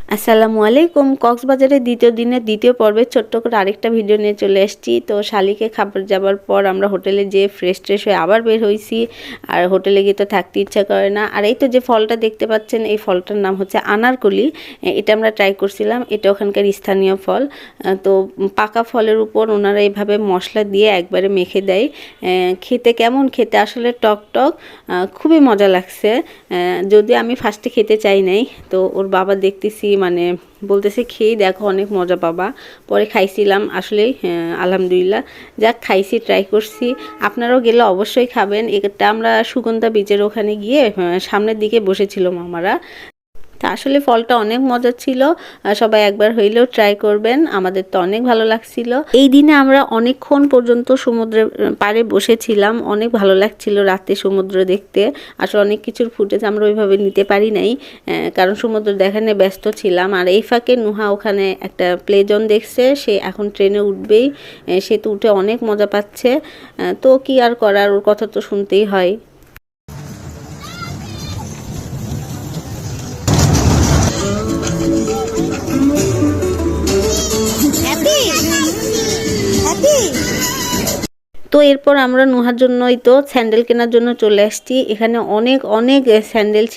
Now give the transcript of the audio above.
আসসালামু আলাইকুম। কক্সবাজারের দ্বিতীয় দিনের দ্বিতীয় পর্বে ছোট্ট করে আরেকটা ভিডিও নিয়ে চলে এসেছি। তো শালিকে খাবার যাবার পর আমরা হোটেলে যেয়ে ফ্রেশ হয়ে আবার বের হয়েছি। আর হোটেলে গিয়ে তো থাকতে ইচ্ছা করে না। আর এই তো যে ফলটা দেখতে পাচ্ছেন, এই ফলটার নাম হচ্ছে আনারকলি। এটা আমরা ট্রাই করছিলাম। এটা ওখানকার স্থানীয় ফল। তো পাকা ফলের উপর ওনারা এইভাবে মশলা দিয়ে একবারে মেখে দেয়। খেতে কেমন, খেতে আসলে টক টক, খুবই মজা লাগছে। যদি আমি ফার্স্টে খেতে চাই নাই, তো ওর বাবা দেখতেছি মানে বলতেছে খেয়ে দেখো, অনেক মজা পাবা। পরে খাইছিলাম আসলে, আলহামদুলিল্লাহ। যাক, খাইছি, ট্রাই করছি। আপনারাও গেলে অবশ্যই খাবেন। এটা আমরা সুগন্ধা বিচের ওখানে গিয়ে সামনের দিকে বসেছিল মামারা। তা আসলে ফলটা অনেক মজা ছিল। সবাই একবার হইলেও ট্রাই করবেন। আমাদের তো অনেক ভালো লাগছিল। এই দিনে আমরা অনেকক্ষণ পর্যন্ত সমুদ্রের পাড়ে বসেছিলাম। অনেক ভালো লাগছিল রাতে সমুদ্র দেখতে। আসলে অনেক কিছুর ফুটেজ আমরা ওইভাবে নিতে পারি নাই, কারণ সমুদ্র দেখানে ব্যস্ত ছিলাম। আর এই ফাঁকে নুহা ওখানে একটা প্লে জোন দেখছে, সে এখন ট্রেনে উঠবেই। সে তো উঠে অনেক মজা পাচ্ছে। তো কি আর করার, ওর কথা তো শুনতেই হয়। তো এরপর আমরা নুহার জন্যই তো স্যান্ডেল কেনার জন্য চলে আসছি। এখানে অনেক অনেক স্যান্ডেল ছিল।